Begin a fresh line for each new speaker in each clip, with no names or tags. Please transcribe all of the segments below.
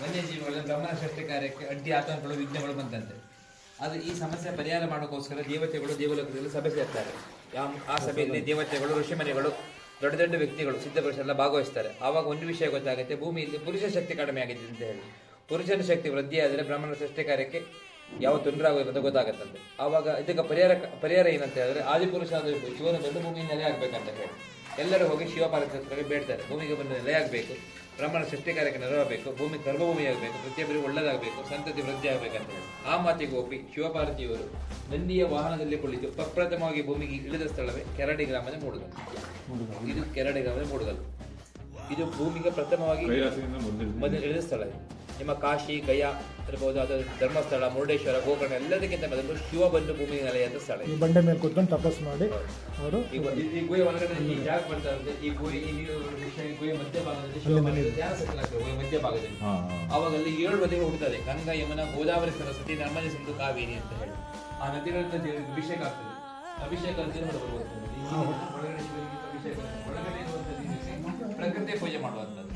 ವನ್ಯಜೀವಿಗಳ ಬ್ರಹ್ಮನ ಸೃಷ್ಟಿ ಕಾರ್ಯಕ್ಕೆ ಅಡ್ಡಿ ಆತಂಕಗಳು ವಿಘ್ನಗಳು ಬಂದಂತೆ. ಅದು ಈ ಸಮಸ್ಯೆ ಪರಿಹಾರ ಮಾಡೋಕ್ಕೋಸ್ಕರ ದೇವತೆಗಳು ದೇವಲೋಕದಲ್ಲಿ ಸಭೆ ಸೇರ್ತಾರೆ. ಆ ಸಭೆಯಲ್ಲಿ ದೇವತೆಗಳು, ಋಷಿಮನಿಗಳು, ದೊಡ್ಡ ದೊಡ್ಡ ವ್ಯಕ್ತಿಗಳು, ಸಿದ್ಧಪುರುಷರೆಲ್ಲ ಭಾಗವಹಿಸ್ತಾರೆ. ಆವಾಗ ಒಂದು ವಿಷಯ ಗೊತ್ತಾಗುತ್ತೆ, ಭೂಮಿಯಲ್ಲಿ ಪುರುಷ ಶಕ್ತಿ ಕಡಿಮೆ ಆಗಿದೆ ಅಂತ ಹೇಳಿ. ಪುರುಷನ ಶಕ್ತಿ ವೃದ್ಧಿ ಆದರೆ ಬ್ರಹ್ಮನ ಸೃಷ್ಟಿ ಕಾರ್ಯಕ್ಕೆ ಯಾವ ತೊಂದರೆ ಆಗೋದು ಗೊತ್ತಾಗುತ್ತಂತೆ. ಆವಾಗ ಇದಕ್ಕೆ ಪರಿಹಾರ ಏನಂತ ಹೇಳಿದ್ರೆ, ಆದಿಪುರುಷ ಶಿವನ ಬಂದು ಭೂಮಿ ನೆಲೆ ಆಗ್ಬೇಕಂತ ಹೇಳಿ ಎಲ್ಲರೂ ಹೋಗಿ ಶಿವಪಾರ್ವತಿಗೆ ಬೇಡ್ತಾರೆ. ಭೂಮಿಗೆ ಬಂದು ನೆಲೆ ಆಗಬೇಕು, ಬ್ರಹ್ಮನ ಸೃಷ್ಟಿ ಕಾರ್ಯಕ್ಕೆ ನೆರವಾಗಬೇಕು, ಭೂಮಿ ಗರ್ಭಭೂಮಿ ಆಗಬೇಕು, ಪ್ರತಿಯೊಬ್ಬರಿಗೂ ಒಳ್ಳೆದಾಗಬೇಕು, ಸಂತತಿ ವೃದ್ಧಿ ಆಗಬೇಕಂತ ಹೇಳಿ ಆ ಮಾತಿಗೆ ಒಪ್ಪಿ ಶಿವಪಾರ್ವತಿಯವರು ನಂದಿಯ ವಾಹನದಲ್ಲಿ ಕುಳಿತು ಪ್ರಪ್ರಥಮವಾಗಿ ಭೂಮಿಗೆ ಇಳಿದ ಸ್ಥಳವೇ ಕೆರಡಿ ಗ್ರಾಮದ ಮೂಡುಗಲ್. ಇದು ಕೆರಡಿ ಗ್ರಾಮದ ಮೂಡುಗಲ್. ಇದು ಭೂಮಿಗೆ ಪ್ರಥಮವಾಗಿ ಮೊದಲು ಇಳಿದ ಸ್ಥಳ. ನಿಮ್ಮ ಕಾಶಿ, ಗಯಾ ಇರ್ಬೋದು, ಅದು ಧರ್ಮಸ್ಥಳ, ಮುರುಡೇಶ್ವರ, ಗೋಕರ್ಣ ಎಲ್ಲದಕ್ಕಿಂತ ಮೊದಲು ಶಿವ ಬಂದು ಭೂಮಿ ನೆಲೆಯಾದ ಸ್ಥಳ.
ಈ ಬಂಡೆ ಮೇಲೆ ಕೂತ್ಕೊಂಡು ತಪಸ್ ಮಾಡಿ ಅವರು
ಈ ಗುಹೆ ಒಳಗಡೆ ಈ ಜಾಗ ಬರ್ತಾ ಇರುತ್ತೆ. ಈ ಗುಹೆ ಗುಹೆ ಮಧ್ಯಭಾಗದಲ್ಲಿ ಧ್ಯಾನ ಸಕ್ಕಲಾಗ್ತದೆ. ಗುಹೆ ಮಧ್ಯಭಾಗದಲ್ಲಿ ಅವಾಗ ಅಲ್ಲಿ 7 ನದಿಗಳು ಹುಟ್ಟುತ್ತದೆ: ಗಂಗಾ, ಯಮುನಾ, ಗೋದಾವರಿ, ಸರಸ್ವತಿ, ನರ್ಮದೆ, ಸಿಂಧು, ಕಾವೇರಿ ಅಂತ ಹೇಳಿ. ಆ ನದಿಗಳಿಂದ ಅಭಿಷೇಕ ಆಗ್ತದೆ. ಅಭಿಷೇಕ ಅಂತ ಒಳಗಡೆ ಅಭಿಷೇಕ, ಒಳಗಡೆ ಪ್ರಕೃತಿ ಪೂಜೆ ಮಾಡುವಂಥದ್ದು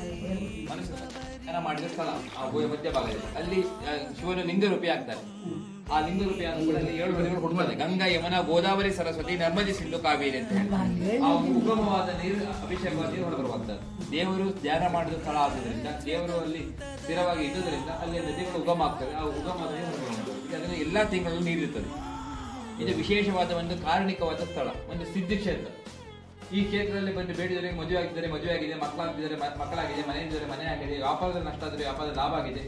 ಮನುಷ್ಯನ ಮಾಡಿದ ಸ್ಥಳ ಆ ಗುಹೆ ಮಧ್ಯಭಾಗದಲ್ಲಿ. ಅಲ್ಲಿ ಶಿವನ ಲಿಂಗರೂಪಿ ಆಗ್ತಾರೆ. ಆ ಲಿಂಗರೂಪಿ ಆದ ಕೂಡ 7 ನದಿಗಳು ಹುಟ್ಟುತ್ತದೆ: ಗಂಗಾ, ಯಮುನಾ, ಗೋದಾವರಿ, ಸರಸ್ವತಿ, ನರ್ಮದೆ, ಸಿಂಧು, ಕಾವೇರಿ ಅಂತ ಹೇಳಿ. ಆ ಉಗಮವಾದ ನೀರು, ಅಭಿಷೇಕವಾದ ನೀರು ಹೊರಬರುವಂಥದ್ದು. ದೇವರು ಧ್ಯಾನ ಮಾಡಿದ ಸ್ಥಳ ಆದ್ರಿಂದ, ದೇವರು ಅಲ್ಲಿ ಸ್ಥಿರವಾಗಿ ಇದ್ದುದರಿಂದ ಅಲ್ಲಿ ನದಿಗಳು ಉಗಮ ಆಗ್ತದೆ. ಆ ಉಗಮವಾದ ನೀರು ಹೊರಬರುವಂಥದ್ದು. ಅದನ್ನು ಎಲ್ಲಾ ತಿಂಗಳಲ್ಲೂ ನೀರಿರುತ್ತದೆ. ಇದು ವಿಶೇಷವಾದ ಒಂದು ಕಾರಣಿಕವಾದ ಸ್ಥಳ, ಒಂದು ಸಿದ್ಧಿ ಕ್ಷೇತ್ರ. ಈ ಕ್ಷೇತ್ರದಲ್ಲಿ ಬಂದು ಬೇಡಿದವರಿಗೆ ಮದುವೆ ಆಗಿದ್ದಾರೆ, ಮದುವೆ ಆಗಿದೆ, ಮಕ್ಕಳಾಗಿದ್ದಾರೆ, ಮಕ್ಕಳಾಗಿದೆ, ಮನೆ ಇದ್ದರೆ ಮನೆ ಆಗಿದೆ, ವ್ಯಾಪಾರದಲ್ಲಿ ನಷ್ಟ ಆದರೆ ವ್ಯಾಪಾರದ ಲಾಭ ಆಗಿದೆ,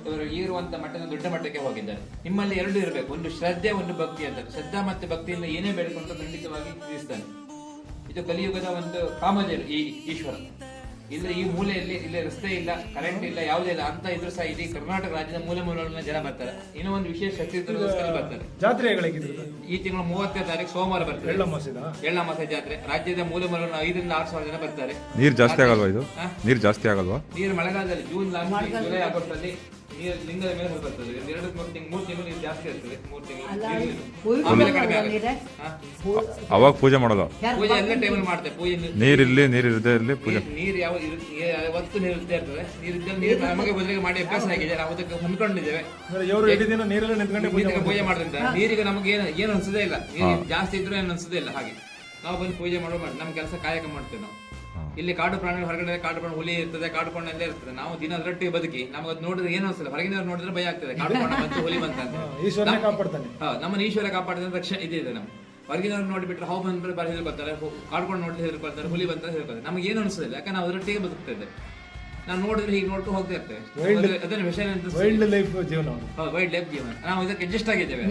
ಇವರು ಇರುವಂತ ಮಟ್ಟದ ದೊಡ್ಡ ಮಟ್ಟಕ್ಕೆ ಹೋಗಿದ್ದಾರೆ. ನಿಮ್ಮಲ್ಲಿ 2 ಇರಬೇಕು: ಒಂದು ಶ್ರದ್ಧೆ, ಒಂದು ಭಕ್ತಿ ಅಂತ. ಶ್ರದ್ಧಾ ಮತ್ತು ಭಕ್ತಿಯಿಂದ ಏನೇ ಬೇಡಿಕೊಂಡು ಖಂಡಿತವಾಗಿ ತೀರಿಸ್ತಾನೆ. ಇದು ಕಲಿಯುಗದ ಒಂದು ಕಾಮಧೇನು ಈ ಈಶ್ವರ. ಇಲ್ಲ ಈ ಮೂಲೆಯಲ್ಲಿ ಇಲ್ಲಿ ರಸ್ತೆ ಇಲ್ಲ, ಕರೆಂಟ್ ಇಲ್ಲ, ಯಾವುದೇ ಇಲ್ಲ ಅಂತ ಇದ್ರು ಸಹ ಇಡೀ ಕರ್ನಾಟಕ ರಾಜ್ಯದ ಮೂಲೆ ಜನ ಬರ್ತಾರೆ. ಇನ್ನೂ ಒಂದು ವಿಶೇಷ ಶಕ್ತಿ ಬರ್ತಾರೆ.
ಜಾತ್ರೆಗಳಿಗೆ
ಈ ತಿಂಗಳು 30ನೇ ತಾರೀಕು ಸೋಮವಾರ ಬರ್ತಾರೆ ಎಳ್ಳಮಾಸೆ ಜಾತ್ರೆ. ರಾಜ್ಯದ ಮೂಲೆ 5 ರಿಂದ 6 ಸಾವಿರ ಜನ ಬರ್ತಾರೆ.
ನೀರು ಜಾಸ್ತಿ ಆಗಲ್ವಾ? ಇದು ನೀರು ಜಾಸ್ತಿ ಆಗಲ್ವಾ?
ನೀರು ಮಳೆಗಾಲದಲ್ಲಿ ಜೂನ್, ಜುಲೈ, ಆಗಸ್ಟ್ ಅಲ್ಲಿ ನೀರು ಲಿಂಗದ ಮೇಲೆ ಬರ್ತದೆ. 2-3 ತಿಂಗಳು ನೀರು ಜಾಸ್ತಿ ಇರ್ತದೆ. 3 ತಿಂಗಳು ಆಮೇಲೆ ಕಡಿಮೆ ಆಗುತ್ತೆ.
ಅವಾಗ ಪೂಜೆ ಮಾಡೋದು?
ಪೂಜೆ ಎಲ್ಲ ಟೈಮಲ್ಲಿ ಮಾಡ್ತೇವೆ. ಪೂಜೆ
ನೀರಿಲ್ಲಿ ನೀರಿರದೇ ಇರಲಿ ಪೂಜೆ.
ನೀರು ಯಾವತ್ತು ನೀರು ಇರ್ತದೆ ಇರ್ತದೆ. ನೀರು ನಮಗೆ ಬದಲಿಗೆ ಮಾಡಿ ಅಭ್ಯಾಸ ಆಗಿದೆ. ನಾವು ಅದಕ್ಕೆ ಹೊಂದ್ಕೊಂಡಿದ್ದೇವೆ. ಪೂಜೆ ಮಾಡೋದ್ರಿಂದ ನೀರಿಗೆ ನಮಗೆ ಏನು ಅನ್ಸದೇ ಇಲ್ಲ. ನೀರು ಜಾಸ್ತಿ ಇದ್ರೂ ಏನು ಅನ್ಸದೇ ಇಲ್ಲ. ಹಾಗೆ ನಾವು ಬಂದು ಪೂಜೆ ಮಾಡಿ ನಮ್ಮ ಕೆಲಸ ಕಾಯಕ ಮಾಡ್ತೇವೆ. ನಾವು ಇಲ್ಲಿ ಕಾಡು ಪ್ರಾಣಿ ಹೊರಗಡೆ ಕಾಡು ಪ್ರಾಣಿ ಹುಲಿ ಇರ್ತದೆ, ಕಾಡು ಪ್ರಾಣಿ ಇರ್ತದೆ. ನಾವು ದಿನ ಅದರೊಟ್ಟಿಗೆ ಬದುಕಿ ನಮಗೆ ಅದು ನೋಡಿದ್ರೆ ಏನು ಅನ್ಸಲ್ಲ. ಹೊರಗಿನವ್ರು ನೋಡಿದ್ರೆ ಭಯ ಆಗ್ತದೆ, ಕಾಡು ಪ್ರಾಣ ಬಂತು, ಹುಲಿ ಬಂತ ಅಂತ. ನಮ್ಮನ್ನು ಈಶ್ವರ ಕಾಪಾಡ್ತಾನೆ ರಕ್ಷಣೆ ಇದೆ. ನಮ್ಮ ಹೊರಗಿನವ್ರು ನೋಡಿಬಿಟ್ರೆ ಹಾವು ಬಂದ್ರೆ ಬರ ಹೆದರ್ಕೊಳ್ತಾರೆ, ಕಾಡ್ಕೊಂಡು ನೋಡಿದ್ರೆ ಹೆದರ್ಕೊಳ್ತಾರೆ, ಹುಲಿ ಬಂತ ಹೆದರ್ಕೊಳ್ತಾರೆ. ನಮಗೆ ಏನು ಅನ್ಸೋದಿಲ್ಲ, ಯಾಕಂದ್ರೆ ನಾವು ಅದರೊಟ್ಟಿಗೆ ಬದುಕ್ತಿದ್ದೆ. ನಾವು ನೋಡಿದ್ರೆ ಹೀಗೆ ನೋಡ್ಕೊಂಡು ಹೋಗ್ತಾ ಇರ್ತೇವೆ. ಅದನ್ನ ವಿಷಯ ವೈಲ್ಡ್ ಲೈಫ್ ಜೀವನ, ನಾವು ಇದಕ್ಕೆ ಅಡ್ಜಸ್ಟ್ ಆಗಿದ್ದೇವೆ.